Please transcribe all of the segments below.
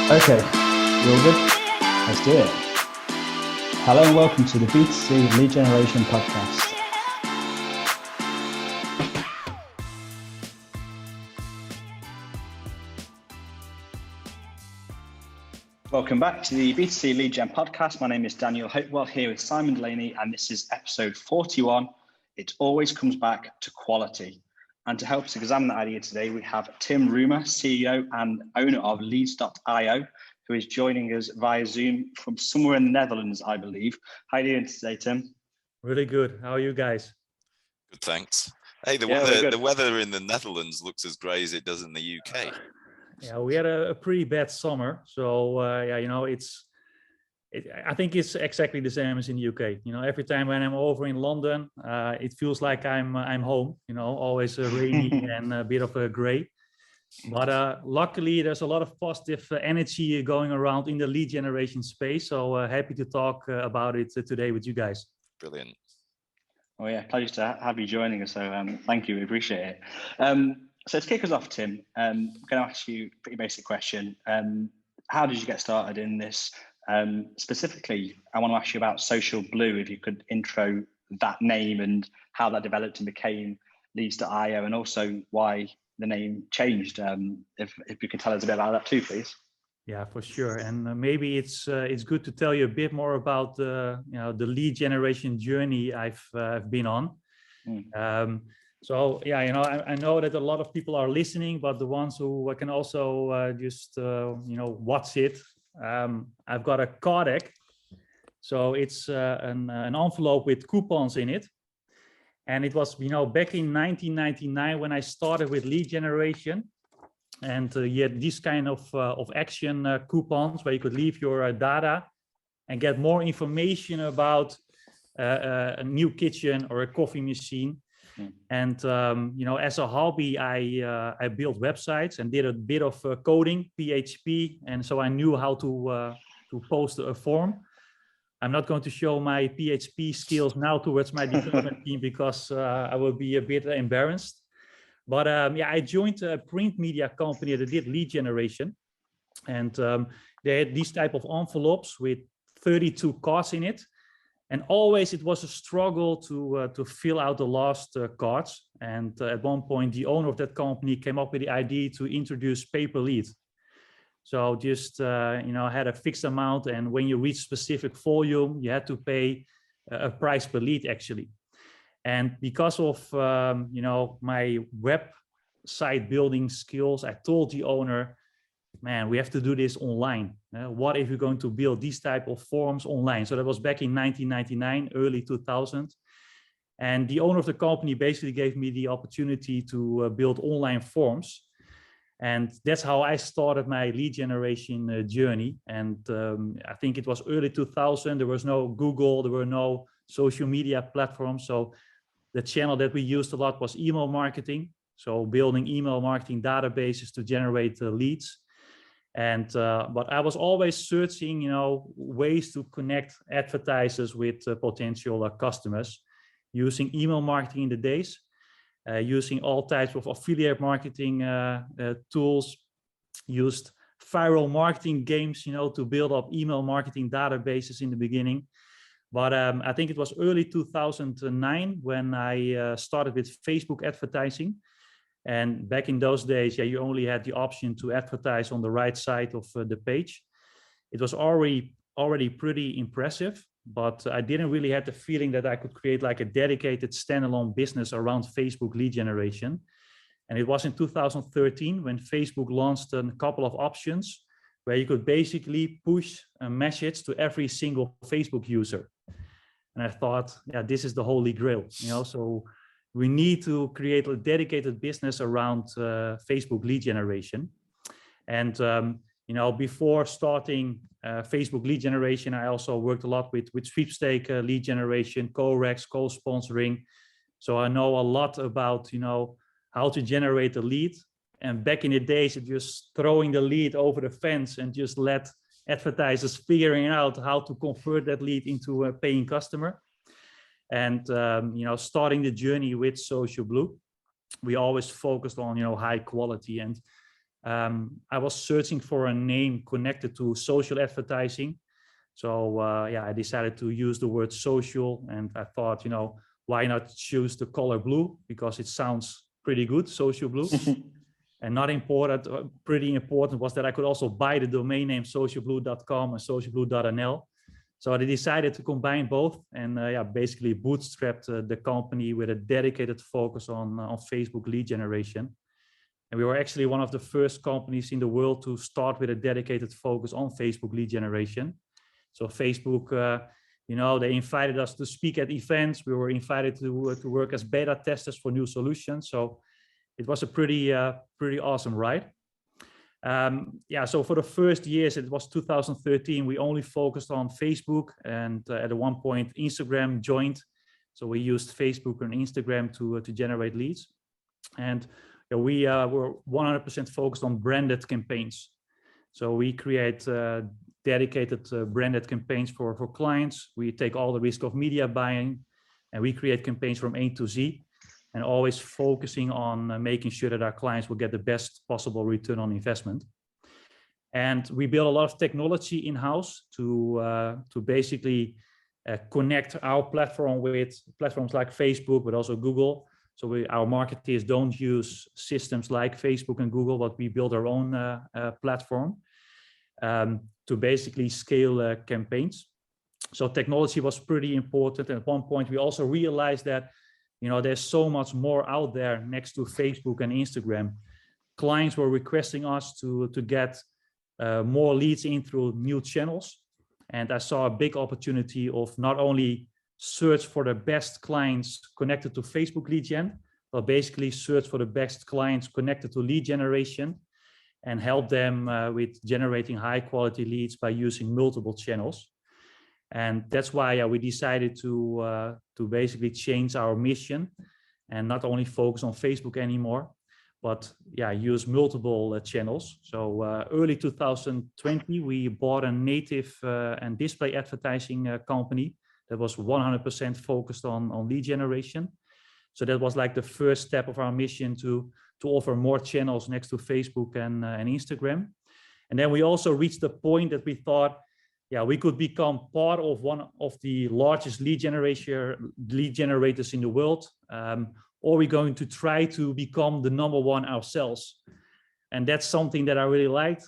Okay, you all good? Let's do it. Hello and welcome to the B2C Lead Generation Podcast. Welcome back to the B2C Lead Gen Podcast. My name is Daniel Hopewell here with Simon Delaney, and this is episode 41. It always comes back to quality. And to help us examine that idea today, we have Tim Roemer, CEO and owner of Leads.io, who is joining us via Zoom from somewhere in the Netherlands, I believe. How are you doing today, Tim? Really good. How are you guys? Good, thanks. Hey, the weather in the Netherlands looks as grey as it does in the UK. Yeah, we had a pretty bad summer. So, I think it's exactly the same as in the UK. You know, every time when I'm over in London, it feels like I'm home, you know, always rainy and a bit of a grey. But luckily, there's a lot of positive energy going around in the lead generation space. So happy to talk about it today with you guys. Brilliant. Oh yeah, pleasure to have you joining us. So thank you, we appreciate it. So to kick us off, Tim, I'm going to ask you a pretty basic question. How did you get started in this? Specifically, I want to ask you about Social Blue, if you could intro that name and how that developed and became Leads.io, and also why the name changed. If you could tell us a bit about that too, please. Yeah, for sure. And maybe it's good to tell you a bit more about the lead generation journey I've been on. So yeah, I know that a lot of people are listening, but the ones who can also just watch it. I've got a card deck, so it's an envelope with coupons in it, and it was back in 1999 when I started with lead generation, and you had this kind of action coupons where you could leave your data and get more information about a new kitchen or a coffee machine. And as a hobby, I built websites and did a bit of coding, PHP, and so I knew how to post a form. I'm not going to show my PHP skills now towards my development team because I will be a bit embarrassed. But I joined a print media company that did lead generation, and they had these type of envelopes with 32 cards in it. And always it was a struggle to fill out the last cards. And at one point, the owner of that company came up with the idea to introduce pay-per-lead. So just had a fixed amount, and when you reach specific volume, you had to pay a price per lead actually. And because of my website building skills, I told the owner, man, we have to do this online. What if we're going to build these type of forms online? So that was back in 1999, early 2000. And the owner of the company basically gave me the opportunity to build online forms. And that's how I started my lead generation journey. And I think it was early 2000. There was no Google, there were no social media platforms. So the channel that we used a lot was email marketing. So building email marketing databases to generate leads. And but I was always searching, ways to connect advertisers with potential customers, using email marketing in the days, using all types of affiliate marketing tools, used viral marketing games, to build up email marketing databases in the beginning. But I think it was early 2009 when I started with Facebook advertising. And back in those days, you only had the option to advertise on the right side of the page. It was already pretty impressive, but I didn't really have the feeling that I could create like a dedicated standalone business around Facebook lead generation. And it was in 2013 when Facebook launched a couple of options where you could basically push a message to every single Facebook user. And I thought, yeah, this is the holy grail, so we need to create a dedicated business around Facebook lead generation. And, before starting Facebook lead generation, I also worked a lot with sweepstake lead generation, co-recs, co-sponsoring. So I know a lot about, how to generate a lead. And back in the days, it just throwing the lead over the fence and just let advertisers figuring out how to convert that lead into a paying customer. And, starting the journey with Social Blue, we always focused on, high quality. And I was searching for a name connected to social advertising. So I decided to use the word social, and I thought, why not choose the color blue, because it sounds pretty good, social blue. And not important, pretty important was that I could also buy the domain name socialblue.com and socialblue.nl. So I decided to combine both, and basically bootstrapped the company with a dedicated focus on Facebook lead generation. And we were actually one of the first companies in the world to start with a dedicated focus on Facebook lead generation. So Facebook, they invited us to speak at events. We were invited to work as beta testers for new solutions. So it was a pretty awesome ride. So for the first years, it was 2013, we only focused on Facebook, and at one point Instagram joined. So we used Facebook and Instagram to generate leads. And we were 100% focused on branded campaigns. So we create dedicated branded campaigns for clients. We take all the risk of media buying, and we create campaigns from A to Z, and always focusing on making sure that our clients will get the best possible return on investment. And we build a lot of technology in-house to basically connect our platform with platforms like Facebook, but also Google. So our marketeers don't use systems like Facebook and Google, but we build our own platform to basically scale campaigns. So technology was pretty important. And at one point, we also realized that there's so much more out there next to Facebook and Instagram. Clients were requesting us to get more leads in through new channels. And I saw a big opportunity of not only search for the best clients connected to Facebook lead gen, but basically search for the best clients connected to lead generation and help them with generating high quality leads by using multiple channels. And that's why we decided to basically change our mission and not only focus on Facebook anymore, but use multiple channels. So early 2020, we bought a native and display advertising company that was 100% focused on lead generation. So that was like the first step of our mission to offer more channels next to Facebook and Instagram. And then we also reached the point that we thought, we could become part of one of the largest lead generators in the world, or we're going to try to become the number one ourselves. And that's something that I really liked.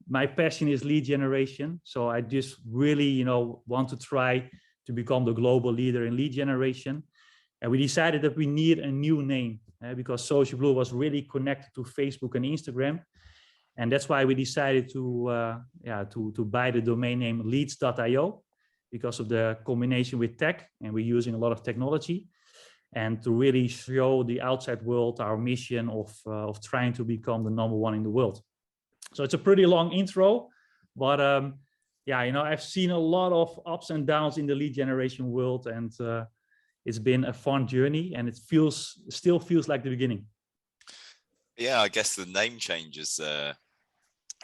My passion is lead generation. So I just really, want to try to become the global leader in lead generation. And we decided that we need a new name because Social Blue was really connected to Facebook and Instagram. And that's why we decided to buy the domain name leads.io, because of the combination with tech, and we're using a lot of technology, and to really show the outside world our mission of trying to become the number one in the world. So it's a pretty long intro, but I've seen a lot of ups and downs in the lead generation world, and it's been a fun journey, and it still feels like the beginning. Yeah, I guess the name changes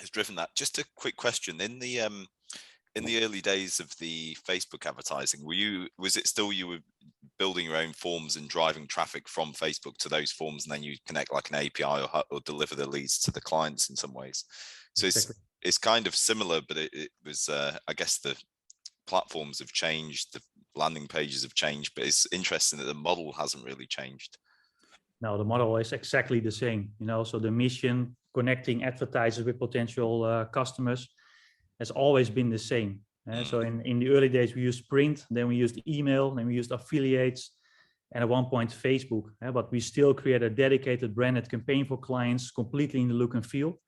has driven that. Just a quick question: in the early days of the Facebook advertising, was it still you were building your own forms and driving traffic from Facebook to those forms, and then you connect like an API or deliver the leads to the clients in some ways? So exactly. It's kind of similar, but it was I guess the platforms have changed, the landing pages have changed, but it's interesting that the model hasn't really changed. No, the model is exactly the same. So the mission, connecting advertisers with potential customers, has always been the same. So in the early days, we used print, then we used email, then we used affiliates, and at one point Facebook. But we still create a dedicated branded campaign for clients, completely in the look and feel,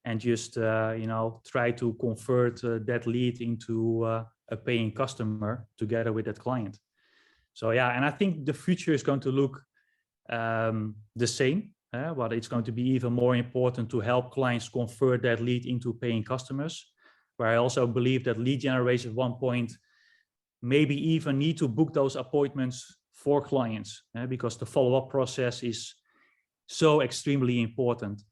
and just try to convert that lead into a paying customer together with that client. So and I think the future is going to look the same, but it's going to be even more important to help clients convert that lead into paying customers, where I also believe that lead generation at one point maybe even need to book those appointments for clients, because the follow-up process is so extremely important.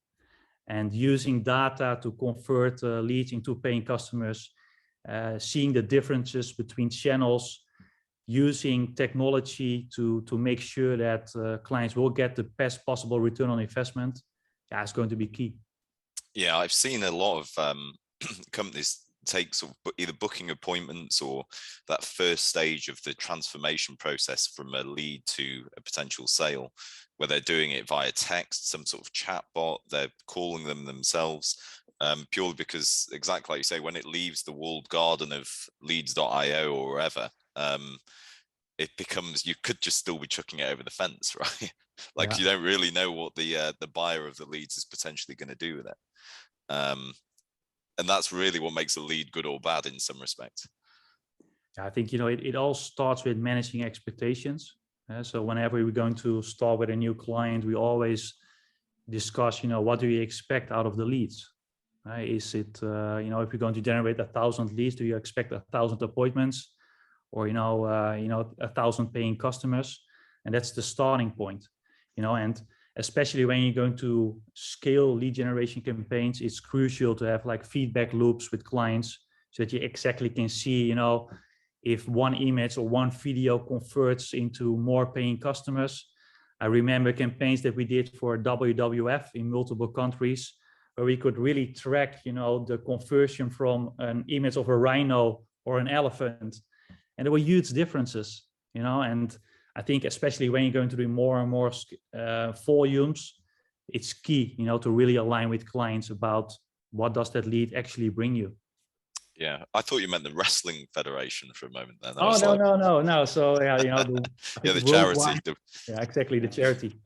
And using data to convert leads into paying customers, seeing the differences between channels, using technology to make sure that clients will get the best possible return on investment, is going to be key. Yeah, I've seen a lot of companies take sort of either booking appointments or that first stage of the transformation process from a lead to a potential sale, where they're doing it via text, some sort of chat bot, they're calling them themselves, purely because, exactly like you say, when it leaves the walled garden of leads.io or wherever, it becomes, you could just still be chucking it over the fence, right? Like, Yeah. you don't really know what the buyer of the leads is potentially going to do with it. And that's really what makes a lead good or bad in some respects. I think, it all starts with managing expectations. So whenever we're going to start with a new client, we always discuss, what do you expect out of the leads? Is it, if you're going to generate 1,000 leads, do you expect 1,000 appointments, or 1,000 paying customers? And that's the starting point. And especially when you're going to scale lead generation campaigns, it's crucial to have like feedback loops with clients so that you exactly can see, if one image or one video converts into more paying customers. I remember campaigns that we did for WWF in multiple countries, where we could really track, the conversion from an image of a rhino or an elephant. And there were huge differences, and I think especially when you're going to do more and more volumes, it's key, to really align with clients about what does that lead actually bring you. Yeah, I thought you meant the Wrestling Federation for a moment then. Oh, no. So yeah, the charity. Yeah, exactly, the charity.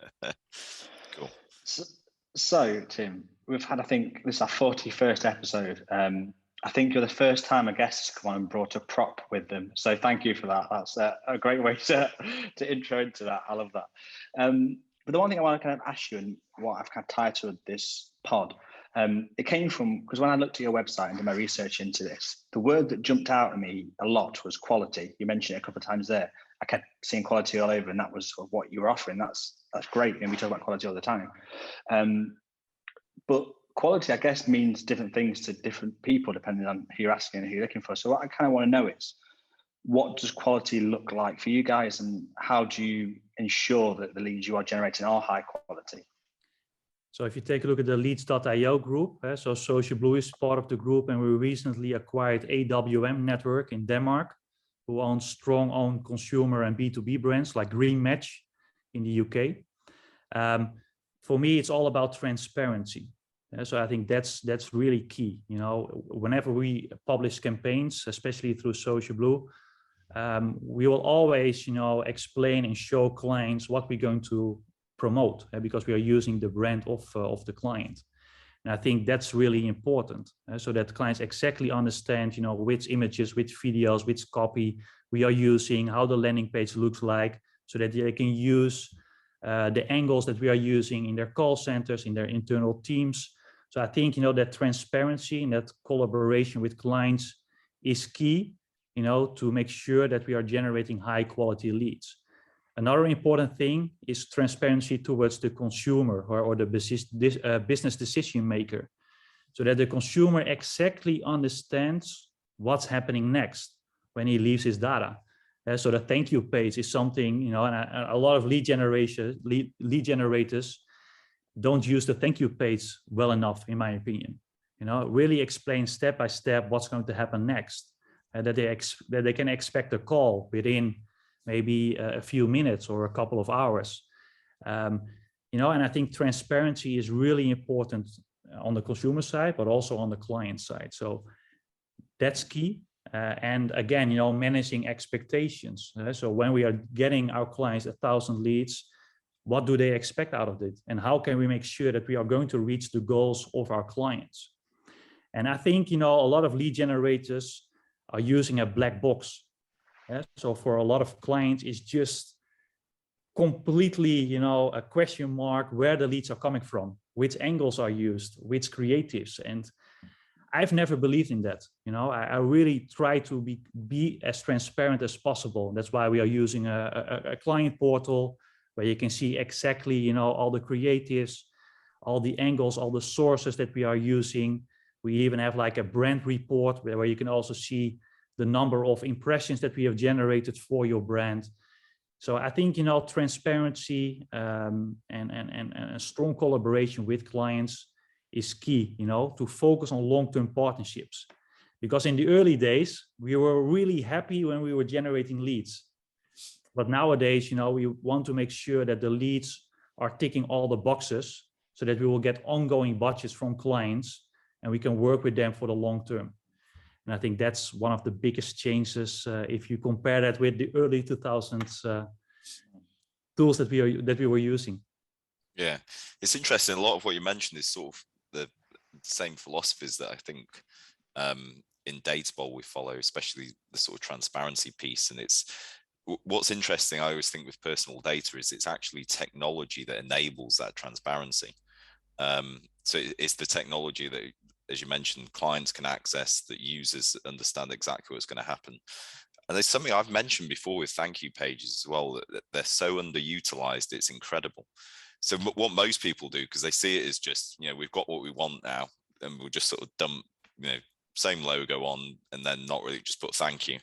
Cool. So Tim, we've had, I think this is our 41st episode. I think you're the first time a guest has come on and brought a prop with them. So thank you for that. That's a great way to intro into that. I love that. But the one thing I want to kind of ask you, and what I've kind of titled this pod, it came from, because when I looked at your website and did my research into this, the word that jumped out at me a lot was quality. You mentioned it a couple of times there. I kept seeing quality all over, and that was what you were offering. That's great. And we talk about quality all the time. But quality, I guess, means different things to different people depending on who you're asking and who you're looking for. So what I kind of want to know is, what does quality look like for you guys, and how do you ensure that the leads you are generating are high quality? So if you take a look at the leads.io group, so Social Blue is part of the group, and we recently acquired AWM Network in Denmark, who owns strong owned consumer and B2B brands like Green Match in the UK. For me, it's all about transparency. So I think that's really key. Whenever we publish campaigns, especially through Social Blue, we will always, explain and show clients what we're going to promote, because we are using the brand of the client. And I think that's really important, so that clients exactly understand, which images, which videos, which copy we are using, how the landing page looks like, so that they can use the angles that we are using in their call centers, in their internal teams. So I think, that transparency and that collaboration with clients is key, to make sure that we are generating high quality leads. Another important thing is transparency towards the consumer or the business decision maker, so that the consumer exactly understands what's happening next when he leaves his data. So the thank you page is something, and a lot of lead generators don't use the thank you page well enough, in my opinion. Really explain step by step what's going to happen next, and that they can expect a call within maybe a few minutes or a couple of hours. And I think transparency is really important on the consumer side, but also on the client side. So that's key. And again, managing expectations. So when we are getting our clients 1,000 leads, what do they expect out of it? And how can we make sure that we are going to reach the goals of our clients? And I think, a lot of lead generators are using a black box. So for a lot of clients, it's just completely, a question mark where the leads are coming from, which angles are used, which creatives. And I've never believed in that. I really try to be as transparent as possible. That's why we are using a client portal where you can see exactly, all the creatives, all the angles, all the sources that we are using. We even have like a brand report where you can also see the number of impressions that we have generated for your brand. So I think, transparency and a strong collaboration with clients is key, to focus on long-term partnerships. Because in the early days, we were really happy when we were generating leads. But nowadays, we want to make sure that the leads are ticking all the boxes so that we will get ongoing budgets from clients and we can work with them for the long term. And I think that's one of the biggest changes if you compare that with the early 2000s tools that we were using. Yeah, it's interesting. A lot of what you mentioned is sort of the same philosophies that I think in Dateable we follow, especially the sort of transparency piece. And it's what's interesting, I always think with personal data is it's actually technology that enables that transparency. So it's the technology that, as you mentioned, clients can access, that users understand exactly what's going to happen. And there's something I've mentioned before with thank you pages as well, that they're so underutilized, it's incredible. So what most people do, because they see it as just, we've got what we want now, and we'll just sort of dump, same logo on, and then not really just put thank you.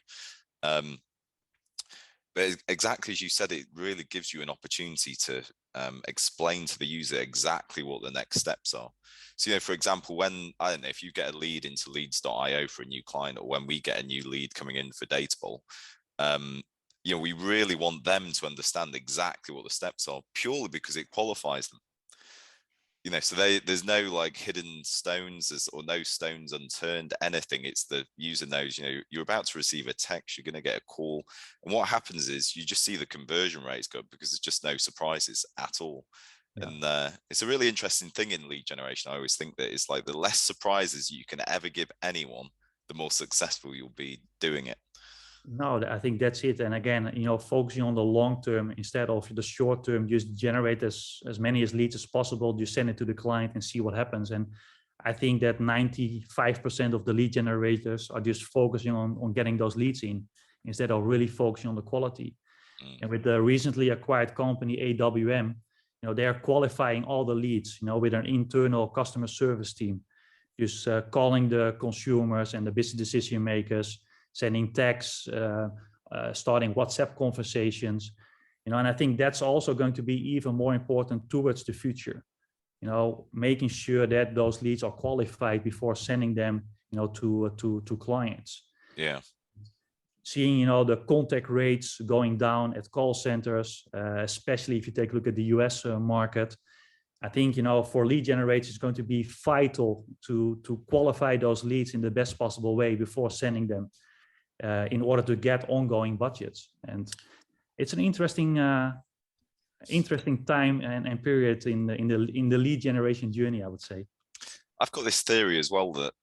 But exactly as you said, it really gives you an opportunity to explain to the user exactly what the next steps are. So, for example, when, I don't know, if you get a lead into leads.io for a new client, or when we get a new lead coming in for Dateable, we really want them to understand exactly what the steps are, purely because it qualifies them. So there's no like hidden stones or no stones unturned, anything. It's the user knows, you're about to receive a text, you're going to get a call. And what happens is you just see the conversion rates go up because there's just no surprises at all. Yeah. And it's a really interesting thing in lead generation. I always think that it's like the less surprises you can ever give anyone, the more successful you'll be doing it. No, I think that's it. And again, focusing on the long term instead of the short term, just generate as many leads as possible, just send it to the client and see what happens. And I think that 95% of the lead generators are just focusing on getting those leads in instead of really focusing on the quality. And with the recently acquired company, AWM, they are qualifying all the leads, with an internal customer service team, just calling the consumers and the business decision makers, sending texts, starting WhatsApp conversations, and I think that's also going to be even more important towards the future. Making sure that those leads are qualified before sending them, to clients. Yeah. Seeing, the contact rates going down at call centers, especially if you take a look at the US market. I think, for lead generators, it's going to be vital to qualify those leads in the best possible way before sending them. In order to get ongoing budgets. And it's an interesting time and period in the lead generation journey, I would say. I've got this theory as well that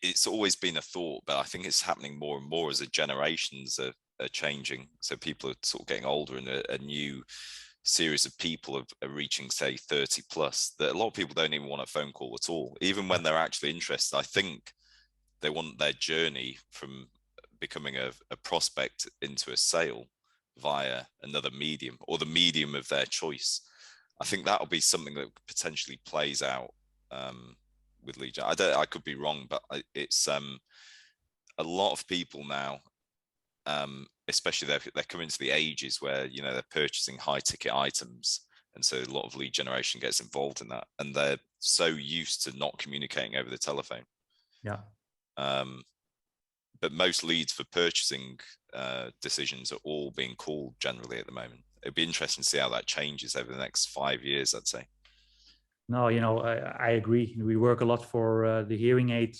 it's always been a thought, but I think it's happening more and more as the generations are changing. So people are sort of getting older, and a new series of people are reaching, say, 30 plus, that a lot of people don't even want a phone call at all. Even when they're actually interested, I think they want their journey from becoming a prospect into a sale via another medium, or the medium of their choice. I think that'll be something that potentially plays out with lead gen. I could be wrong, but it's a lot of people now, especially they're coming to the ages where they're purchasing high ticket items, and so a lot of lead generation gets involved in that, and they're so used to not communicating over the telephone. Yeah. But most leads for purchasing decisions are all being called generally at the moment. It'd be interesting to see how that changes over the next 5 years, I'd say. No, I agree. We work a lot for the hearing aid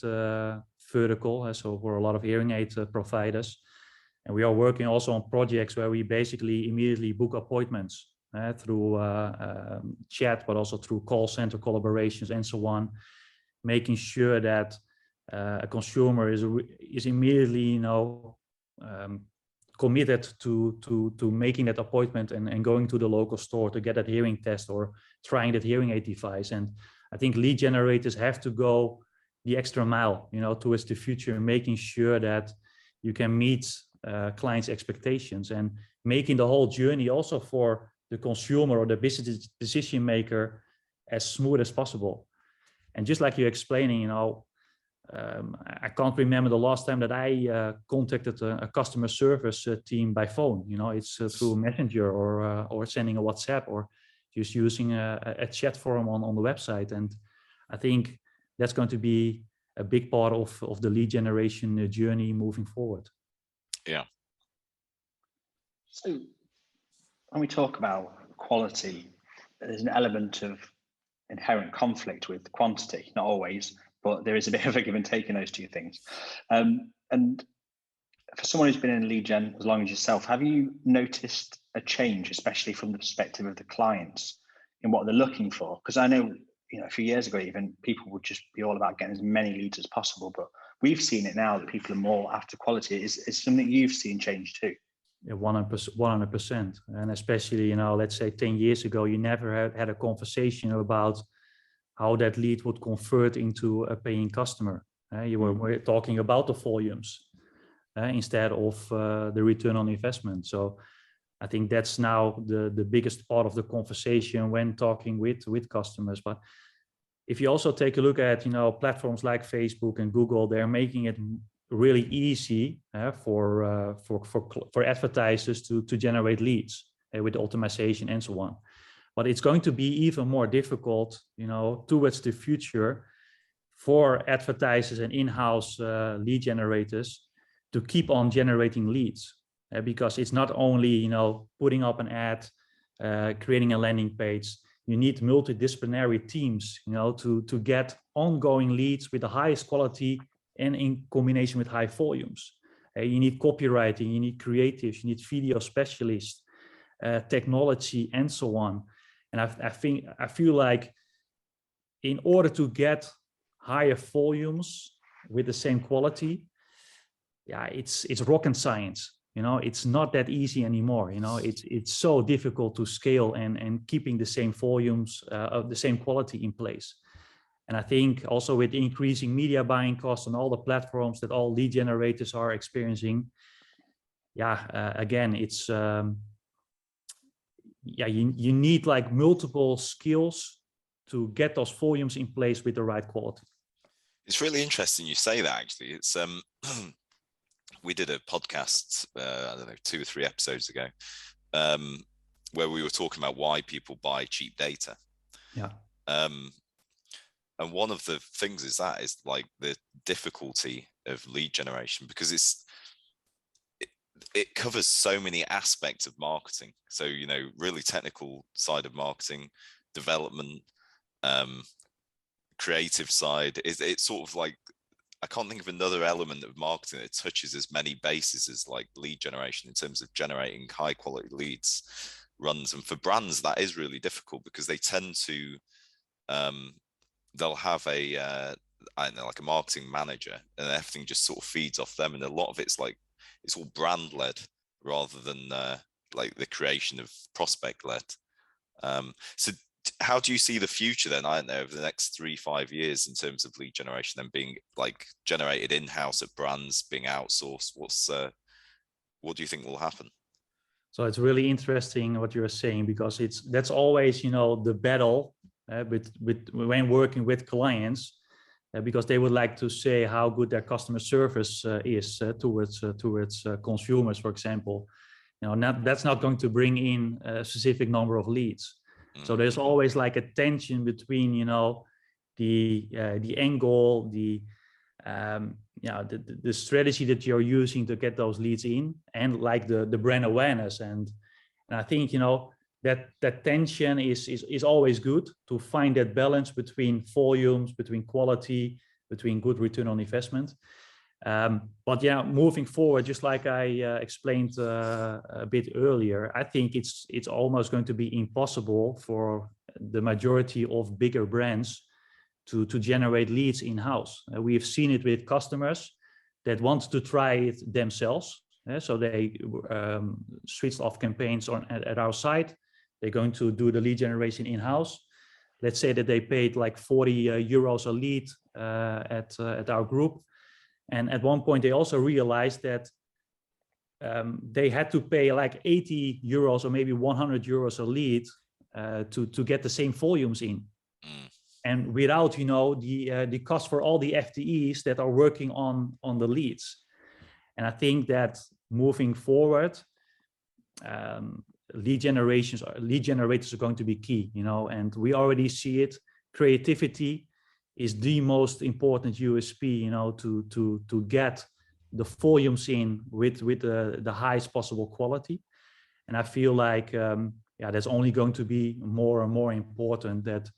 vertical, so for a lot of hearing aid providers. And we are working also on projects where we basically immediately book appointments through chat, but also through call center collaborations and so on, making sure that a consumer is immediately, committed to making that appointment and going to the local store to get that hearing test or trying that hearing aid device. And I think lead generators have to go the extra mile, towards the future, making sure that you can meet clients' expectations and making the whole journey also for the consumer or the business decision maker as smooth as possible. And just like you're explaining, I can't remember the last time that I contacted a customer service team by phone. It's through Messenger or sending a WhatsApp or just using a chat forum on the website. And I think that's going to be a big part of the lead generation journey moving forward. Yeah. So when we talk about quality, there's an element of inherent conflict with quantity, not always, but there is a bit of a give and take in those two things. And for someone who's been in lead gen as long as yourself, have you noticed a change, especially from the perspective of the clients, in what they're looking for? Because I know, a few years ago, even people would just be all about getting as many leads as possible, but we've seen it now that people are more after quality. Is something you've seen change too? Yeah, 100%. And especially, let's say 10 years ago, you never had a conversation about how that lead would convert into a paying customer. You were talking about the volumes instead of the return on investment. So I think that's now the biggest part of the conversation when talking with customers. But if you also take a look at, platforms like Facebook and Google, they're making it really easy for advertisers to generate leads with automation and so on. But it's going to be even more difficult, towards the future for advertisers and in-house lead generators to keep on generating leads, because it's not only, putting up an ad, creating a landing page. You need multidisciplinary teams, to get ongoing leads with the highest quality and in combination with high volumes. You need copywriting, you need creatives, you need video specialists, technology, and so on. And I feel like in order to get higher volumes with the same quality, it's rocket science. It's not that easy anymore. It's so difficult to scale and keeping the same volumes of the same quality in place. And I think also with increasing media buying costs on all the platforms that all lead generators are experiencing, again, it's you need like multiple skills to get those volumes in place with the right quality. It's really interesting you say that, actually. It's we did a podcast, I don't know, 2 or 3 episodes ago, where we were talking about why people buy cheap data. Yeah. And one of the things is like the difficulty of lead generation, because it covers so many aspects of marketing. So, really technical side of marketing, development, creative side. It's sort of like, I can't think of another element of marketing that touches as many bases as like lead generation in terms of generating high quality leads, runs. And for brands, that is really difficult because they tend to, they'll have a marketing manager, and everything just sort of feeds off them. And a lot of it's all brand led rather than like the creation of prospect led. So how do you see the future then, I don't know, over the next 3-5 years in terms of lead generation and being like generated in-house at brands, being outsourced? What do you think will happen? So it's really interesting what you're saying, because that's always, the battle with when working with clients, because they would like to say how good their customer service is towards consumers, for example. That's not going to bring in a specific number of leads. So there's always like a tension between, the angle, the strategy that you're using to get those leads in, and like the brand awareness. And I think, that tension is always good to find that balance between volumes, between quality, between good return on investment. But moving forward, just like I explained a bit earlier, I think it's almost going to be impossible for the majority of bigger brands to generate leads in-house. We've seen it with customers that want to try it themselves. So they switched off campaigns at our site. They're going to do the lead generation in-house. Let's say that they paid like 40 euros a lead at our group. And at one point, they also realized that they had to pay like 80 euros or maybe 100 euros a lead to get the same volumes in. And without, the cost for all the FTEs that are working on the leads. And I think that moving forward, lead generators are going to be key, and we already see it. Creativity is the most important USP, to get the volumes in with the highest possible quality. And I feel like, that's only going to be more and more important, that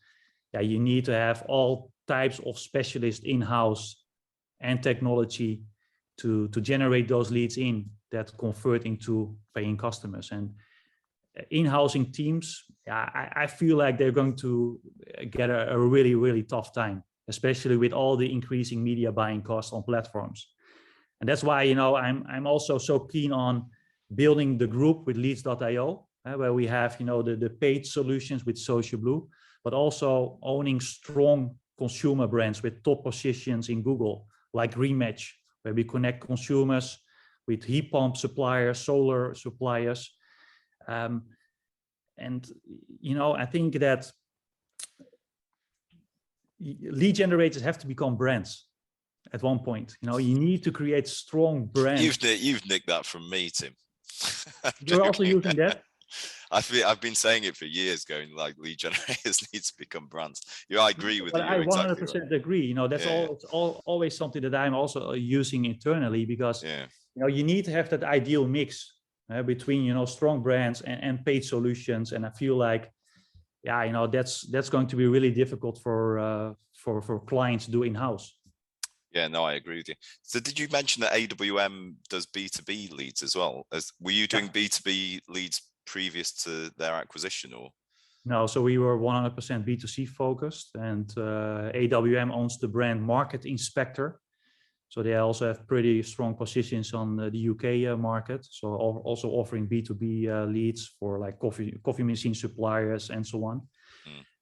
you need to have all types of specialists in-house and technology to generate those leads in that convert into paying customers. And in-housing teams, I feel like they're going to get a really, really tough time, especially with all the increasing media buying costs on platforms. And that's why, I'm also so keen on building the group with leads.io, where we have, the paid solutions with Social Blue, but also owning strong consumer brands with top positions in Google, like Rematch, where we connect consumers with heat pump suppliers, solar suppliers. And, I think that lead generators have to become brands at one point. You need to create strong brands. You've nicked that from me, Tim. You're also using that? I've been saying it for years, going like lead generators need to become brands. I agree with you. I 100% exactly right. agree. That's always something that I'm also using internally, because you need to have that ideal mix between strong brands and paid solutions. And I feel like that's going to be really difficult for clients to do in-house. Yeah, no, I agree with you. So did you mention that AWM does B2B leads as well? Were you doing B2B leads previous to their acquisition, or? No, so we were 100% B2C focused, and AWM owns the brand Market Inspector. So they also have pretty strong positions on the UK market. So also offering B2B leads for like coffee machine suppliers and so on.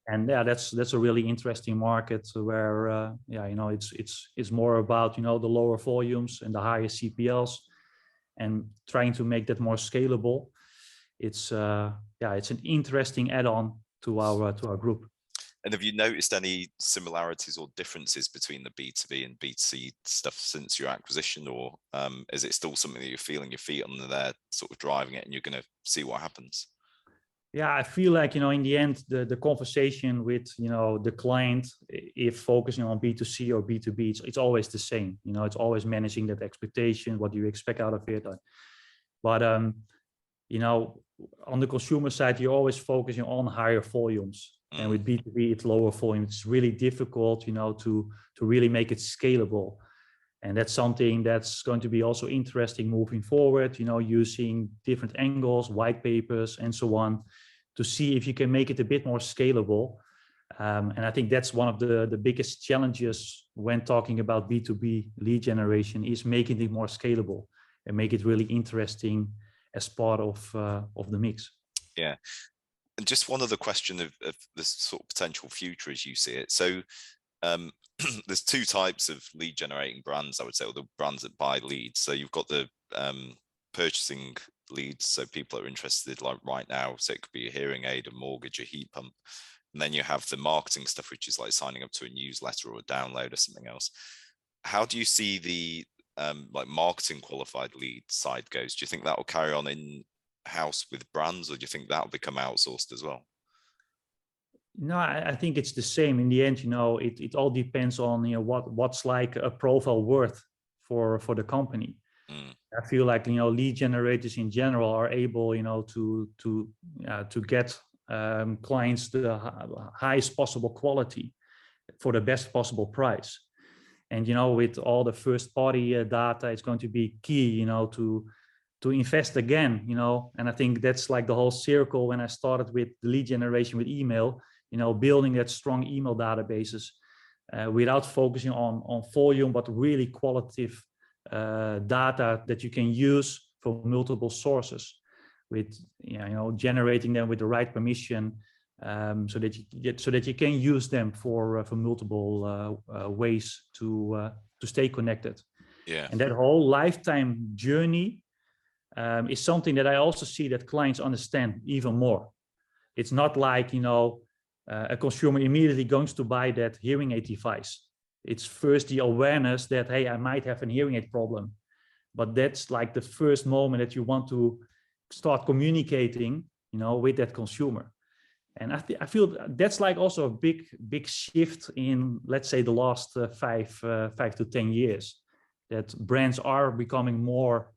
And that's a really interesting market where it's more about the lower volumes and the higher CPLs, and trying to make that more scalable. It's an interesting add-on to our group. And have you noticed any similarities or differences between the B2B and B2C stuff since your acquisition, or is it still something that you're feeling your feet under there, sort of driving it, and you're going to see what happens? Yeah, I feel like, in the end, the conversation with, the client, if focusing on B2C or B2B, it's always the same. It's always managing that expectation, what do you expect out of it. But, on the consumer side, you're always focusing on higher volumes. And with B2B, it's lower volume. It's really difficult, to really make it scalable. And that's something that's going to be also interesting moving forward, using different angles, white papers, and so on, to see if you can make it a bit more scalable. And I think that's one of the biggest challenges when talking about B2B lead generation, is making it more scalable and make it really interesting as part of the mix. Yeah. And just one other question of the sort of potential future as you see it. So there's two types of lead generating brands, I would say, or the brands that buy leads. So you've got the purchasing leads, so people are interested like right now, so it could be a hearing aid, a mortgage, a heat pump. And then you have the marketing stuff, which is like signing up to a newsletter or a download or something else. How do you see the like marketing qualified lead side goes? Do you think that will carry on in house with brands, or do you think that will become outsourced as well? No, I think it's the same in the end. It all depends on what's like a profile worth for the company. I feel like lead generators in general are able to get clients the highest possible quality for the best possible price. And with all the first party data, it's going to be key to invest again. And I think that's like the whole circle when I started with lead generation with email, building that strong email databases without focusing on volume, but really qualitative data that you can use from multiple sources, with generating them with the right permission, so that you can use them for multiple ways to stay connected. Yeah. And that whole lifetime journey is something that I also see that clients understand even more. It's not like a consumer immediately goes to buy that hearing aid device. It's first the awareness that, hey, I might have a hearing aid problem. But that's like the first moment that you want to start communicating with that consumer. And I feel that's like also a big shift in, let's say, the last 5 to 10 years, that brands are becoming more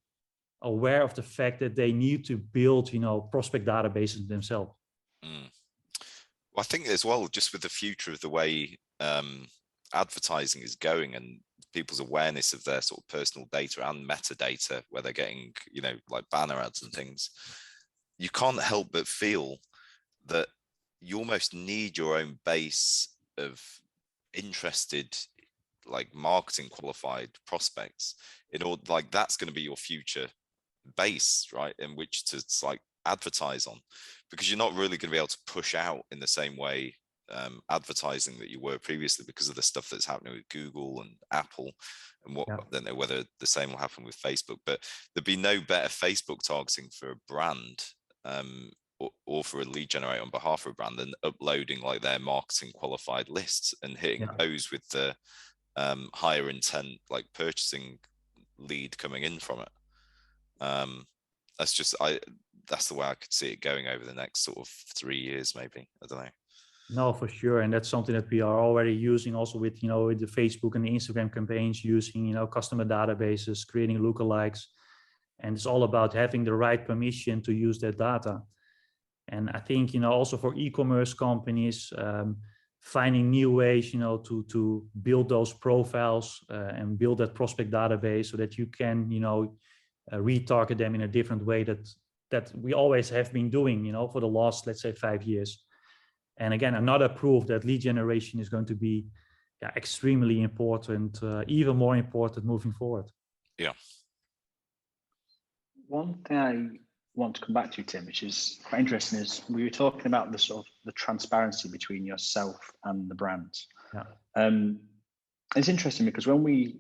aware of the fact that they need to build, prospect databases themselves. Mm. Well, I think as well, just with the future of the way advertising is going and people's awareness of their sort of personal data and metadata, where they're getting, like banner ads and things, you can't help but feel that you almost need your own base of interested, like marketing qualified prospects in order, like that's going to be your future base, right, in which to like advertise on, because you're not really going to be able to push out in the same way advertising that you were previously, because of the stuff that's happening with Google and Apple and what, I don't know whether the same will happen with Facebook, but there'd be no better Facebook targeting for a brand or for a lead generator on behalf of a brand than uploading like their marketing qualified lists and hitting those with the higher intent, like purchasing lead coming in from it. That's the way I could see it going over the next sort of 3 years, maybe. I don't know. No, for sure. And that's something that we are already using also with, with the Facebook and the Instagram campaigns, using, customer databases, creating lookalikes. And it's all about having the right permission to use that data. And I think, also for e-commerce companies, finding new ways, to build those profiles and build that prospect database so that you can, retarget them in a different way that we always have been doing, for the last, let's say, 5 years. And again, another proof that lead generation is going to be extremely important, even more important moving forward. Yeah. One thing I want to come back to, Tim, which is quite interesting, is we were talking about the sort of the transparency between yourself and the brands. Yeah. It's interesting because when we've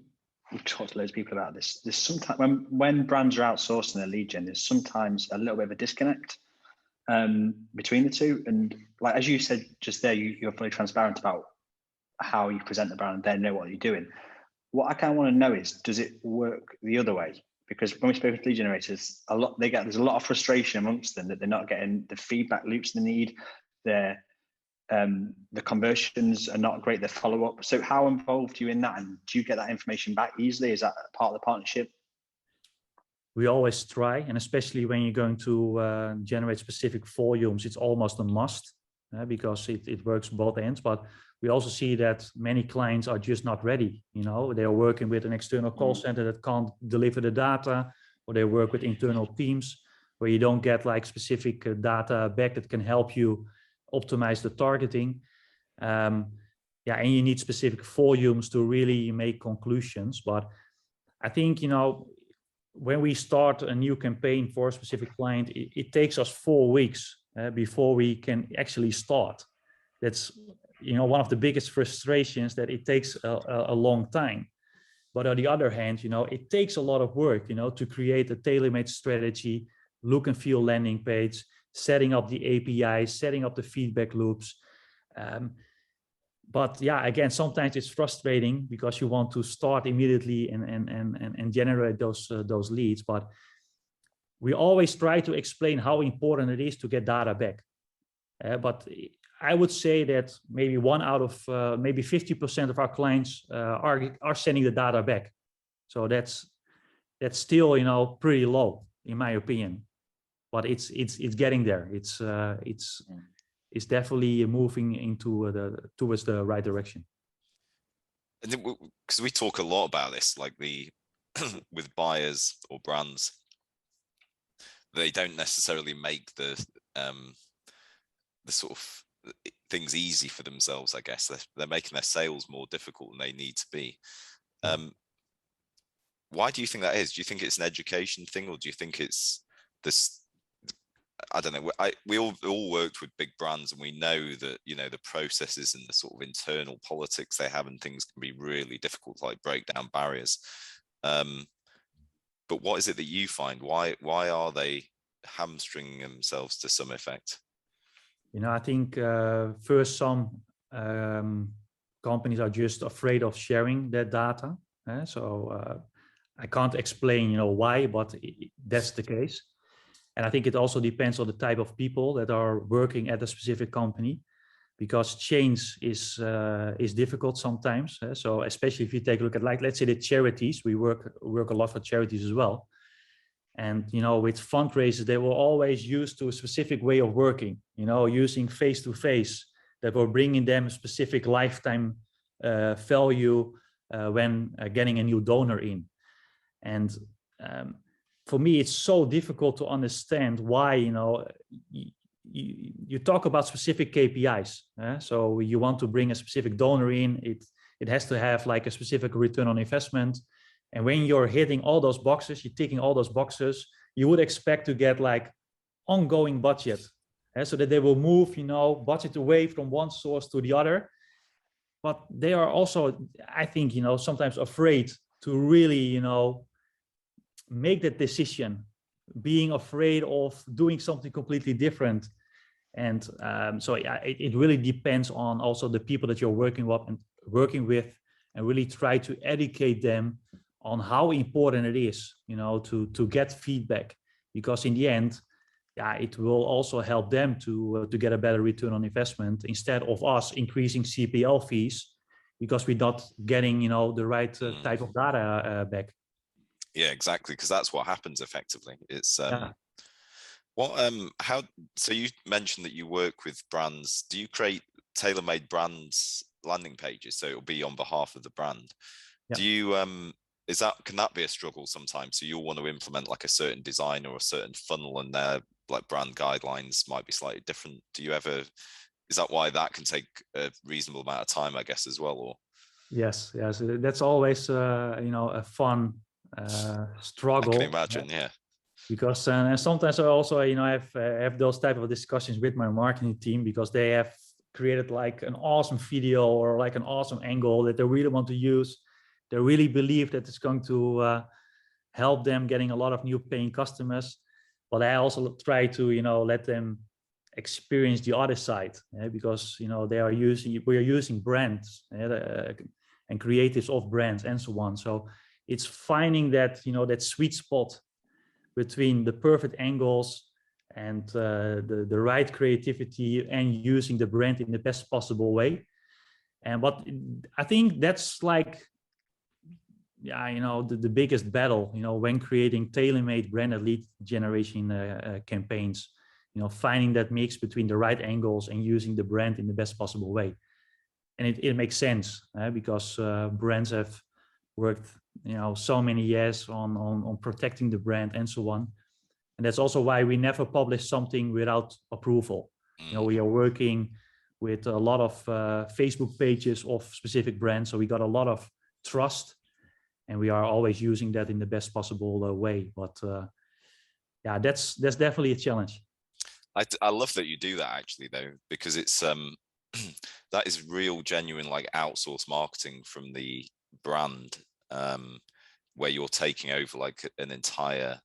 talked to loads of people about this, there's sometimes when brands are outsourcing their lead gen, there's sometimes a little bit of a disconnect between the two. And like, as you said just there, you're fully transparent about how you present the brand and they know what you're doing. What I kind of want to know is, does it work the other way? Because when we speak with lead generators, there's a lot of frustration amongst them that they're not getting the feedback loops they need. The conversions are not great, the follow-up. So how involved are you in that? And do you get that information back easily? Is that part of the partnership? We always try, and especially when you're going to generate specific volumes, it's almost a must because it works both ends. But we also see that many clients are just not ready. They are working with an external call center that can't deliver the data, or they work with internal teams where you don't get like specific data back that can help you optimize the targeting. And you need specific volumes to really make conclusions. But I think, when we start a new campaign for a specific client, it takes us 4 weeks before we can actually start. That's, one of the biggest frustrations, that it takes a long time. But on the other hand, it takes a lot of work, to create a tailor-made strategy, look and feel landing page, setting up the API, setting up the feedback loops. But again, sometimes it's frustrating because you want to start immediately and generate those leads. But we always try to explain how important it is to get data back. But I would say that maybe 1 out of maybe 50% of our clients are sending the data back. So that's still pretty low in my opinion. But it's getting there. It's definitely moving towards the right direction. And because we talk a lot about this, like with buyers or brands, they don't necessarily make the sort of things easy for themselves. I guess they're making their sales more difficult than they need to be. Why do you think that is? Do you think it's an education thing, or do you think it's this? I don't know. We all worked with big brands, and we know that the processes and the sort of internal politics they have and things can be really difficult to like break down barriers. But what is it that you find? Why are they hamstringing themselves to some effect? I think first some companies are just afraid of sharing their data. So I can't explain why, but that's the case. And I think it also depends on the type of people that are working at a specific company, because change is difficult sometimes. So especially if you take a look at, like, let's say the charities, we work a lot for charities as well. And, you know, with fundraisers, they were always used to a specific way of working, you know, using face-to-face, that were bringing them a specific lifetime value when getting a new donor in. And for me, it's so difficult to understand why, you know, you talk about specific KPIs. So you want to bring a specific donor in, it has to have like a specific return on investment. And when you're hitting all those boxes, you're ticking all those boxes, you would expect to get like ongoing budget, so that they will move, you know, budget away from one source to the other. But they are also, I think, you know, sometimes afraid to really, you know, make that decision, being afraid of doing something completely different. And so yeah, it really depends on also the people that you're working with, and really try to educate them on how important it is, you know, to get feedback, because in the end, yeah, it will also help them to get a better return on investment, instead of us increasing CPL fees because we're not getting, you know, the right type of data back. Yeah, exactly, because that's what happens effectively. It's so you mentioned that you work with brands. Do you create tailor-made brands landing pages, so it'll be on behalf of the brand? Yeah. Do you can that be a struggle sometimes? So you'll want to implement like a certain design or a certain funnel, and their like brand guidelines might be slightly different. Is that why that can take a reasonable amount of time, I guess, as well? Or yes, that's always you know, a fun struggle. I can imagine, yeah. Because and sometimes I also, you know, have those type of discussions with my marketing team, because they have created like an awesome video or like an awesome angle that they really want to use. They really believe that it's going to help them getting a lot of new paying customers. But I also try to, you know, let them experience the other side, because, you know, we are using brands and creatives of brands and so on. So it's finding that, you know, that sweet spot between the perfect angles and the right creativity, and using the brand in the best possible way. But I think that's like, yeah, you know, the biggest battle, you know, when creating tailor-made branded lead generation campaigns, you know, finding that mix between the right angles and using the brand in the best possible way. And it makes sense because brands have worked, you know, so many years on protecting the brand and so on. And that's also why we never publish something without approval. You know, we are working with a lot of Facebook pages of specific brands, so we got a lot of trust, and we are always using that in the best possible way. But yeah, that's definitely a challenge. I love that you do that, actually, though, because it's that is real, genuine, like outsourced marketing from the brand, where you're taking over like an entire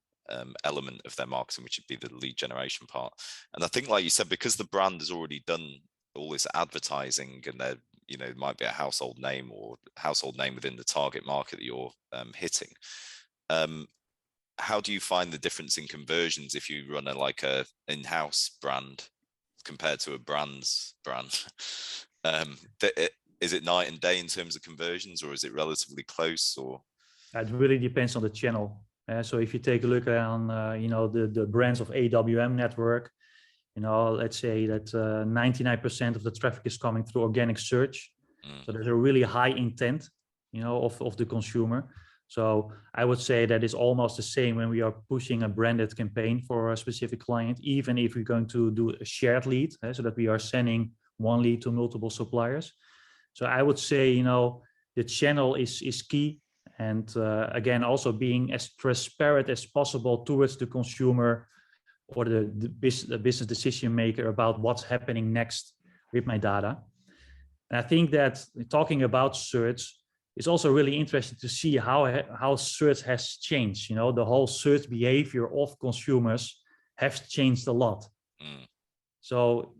element of their marketing, which would be the lead generation part. And I think, like you said, because the brand has already done all this advertising, and they're, you know, it might be a household name or household name within the target market that you're hitting. How do you find the difference in conversions if you run a in-house brand compared to a brand's brand? Is it night and day in terms of conversions, or is it relatively close? Or it really depends on the channel. So if you take a look on you know, the brands of AWM network, you know, let's say that 99% of the traffic is coming through organic search. So there's a really high intent, you know, of the consumer. So I would say that it's almost the same when we are pushing a branded campaign for a specific client, even if we're going to do a shared lead, so that we are sending one lead to multiple suppliers. So I would say, you know, the channel is key. And again, also being as transparent as possible towards the consumer or the business decision maker about what's happening next with my data. And I think that talking about search, it's also really interesting to see how search has changed. You know, the whole search behavior of consumers has changed a lot. So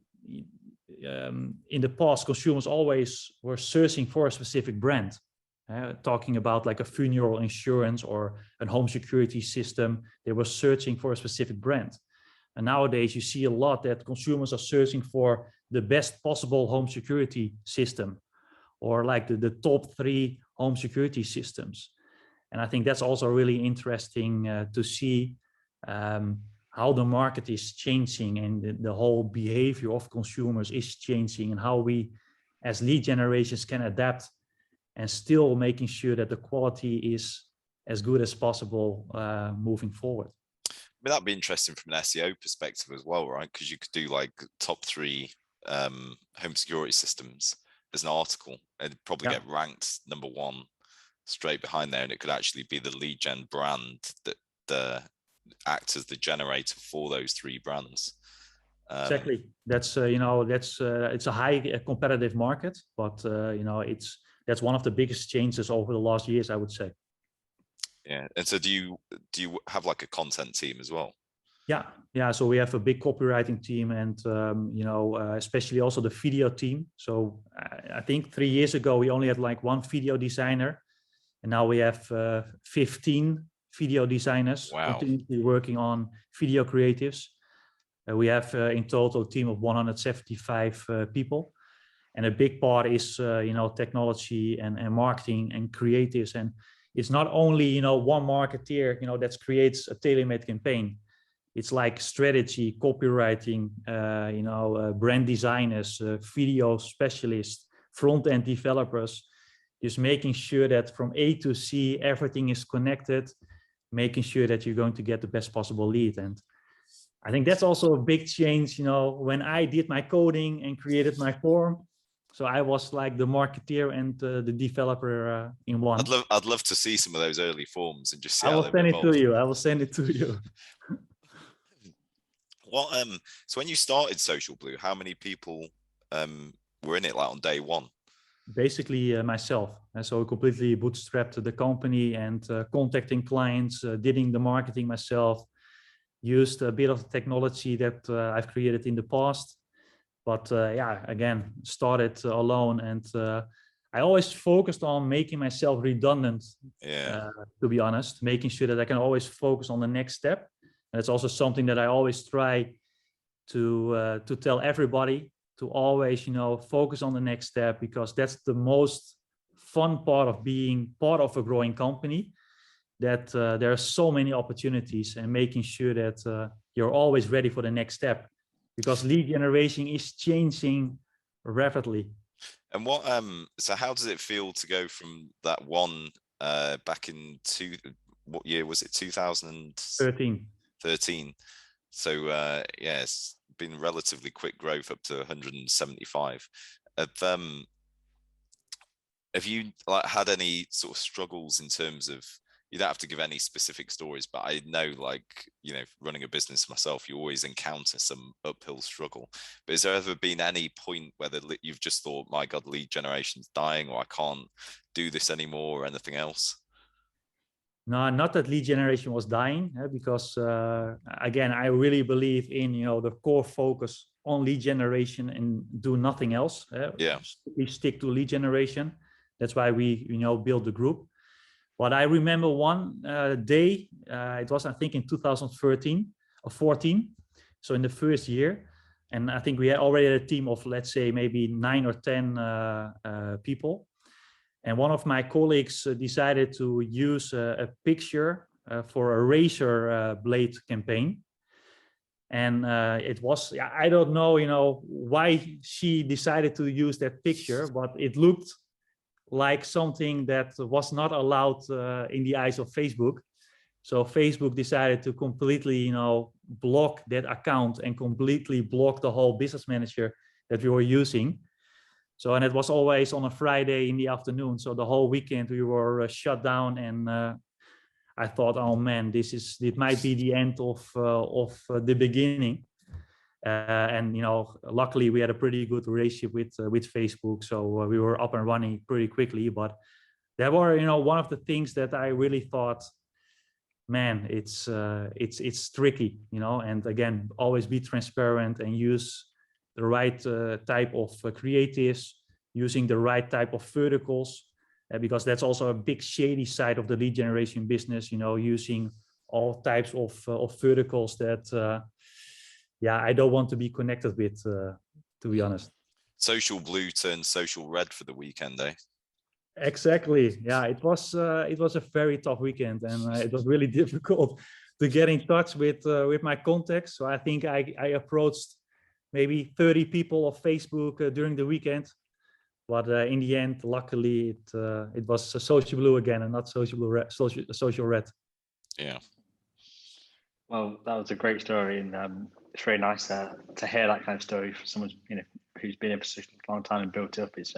in the past, consumers always were searching for a specific brand. Talking about like a funeral insurance or a home security system, they were searching for a specific brand. And nowadays, you see a lot that consumers are searching for the best possible home security system, or like the top 3 home security systems. And I think that's also really interesting to see how the market is changing, and the whole behavior of consumers is changing, and how we as lead generations can adapt and still making sure that the quality is as good as possible moving forward. I mean, that'd be interesting from an SEO perspective as well, right? Because you could do like top 3 home security systems as an article, and probably get ranked number 1 straight behind there, and it could actually be the lead gen brand that acts as the generator for those 3 brands. Exactly. That's it's a high competitive market, but that's one of the biggest changes over the last years, I would say. Yeah. And so do you have like a content team as well? Yeah. So we have a big copywriting team, and especially also the video team. So I think 3 years ago we only had like 1 video designer, and now we have 15 video designers. Wow. Continuously working on video creatives. We have in total a team of 175 people, and a big part is technology and marketing and creatives. And it's not only one marketeer that creates a tailor-made campaign. It's like strategy, copywriting, brand designers, video specialists, front-end developers, just making sure that from A to C everything is connected, making sure that you're going to get the best possible lead. And I think that's also a big change, when I did my coding and created my form. So I was like the marketeer and the developer in one. I'd love to see some of those early forms and just see I how will they've send evolved. it to you. I will send it to you. What so when you started Social Blue, how many people were in it like on day 1? Basically myself. And so I completely bootstrapped the company, and contacting clients, doing the marketing myself, used a bit of the technology that I've created in the past. But again, started alone, and I always focused on making myself redundant, to be honest, making sure that I can always focus on the next step. And it's also something that I always try to tell everybody, to always, focus on the next step, because that's the most fun part of being part of a growing company, that there are so many opportunities, and making sure that you're always ready for the next step, because lead generation is changing rapidly. And so how does it feel to go from that 1 back in what year was it? 2013. So it's been relatively quick growth up to 175. Have you like had any sort of struggles in terms of, you don't have to give any specific stories, but I know, like, running a business myself, you always encounter some uphill struggle. But has there ever been any point where you've just thought, my God, lead generation's dying, or I can't do this anymore, or anything else? No, not that lead generation was dying, because again, I really believe in the core focus on lead generation and do nothing else. We stick to lead generation. That's why we build the group. But I remember one day, it was I think in 2013 or 14, so in the first year, and I think we had already a team of, let's say, maybe 9 or 10 people. And one of my colleagues decided to use a picture for a razor blade campaign. And it was, I don't know, why she decided to use that picture, but it looked like something that was not allowed in the eyes of Facebook. So Facebook decided to completely, block that account and completely block the whole business manager that we were using. So, and it was always on a Friday in the afternoon. So the whole weekend we were shut down, and I thought, oh man, it might be the end of the beginning. And luckily we had a pretty good relationship with Facebook, so we were up and running pretty quickly. But there were, one of the things that I really thought, man, it's tricky, and again, always be transparent and use the right type of creatives, using the right type of verticals, because that's also a big shady side of the lead generation business, using all types of verticals that I don't want to be connected with, to be honest. Social blue turned social red for the weekend, eh? Exactly. Yeah, it was a very tough weekend, and it was really difficult to get in touch with my contacts. So I think I approached maybe 30 people of Facebook during the weekend, but in the end, luckily, it was social blue again and not social red. Social red. Yeah. Well, that was a great story, and it's very nice to hear that kind of story from someone who's been in for such a long time and built up. It's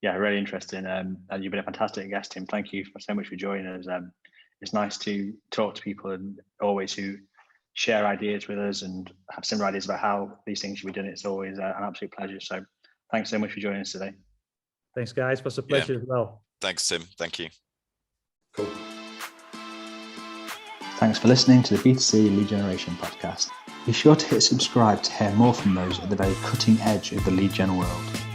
really interesting, and you've been a fantastic guest, Tim. Thank you so much for joining us. It's nice to talk to people and always who share ideas with us and have similar ideas about how these things should be done. It's always an absolute pleasure. So thanks so much for joining us today. Thanks, guys. It was a pleasure as well. Thanks, Tim. Thank you. Cool. Thanks for listening to the B2C Lead Generation podcast. Be sure to hit subscribe to hear more from those at the very cutting edge of the lead gen world.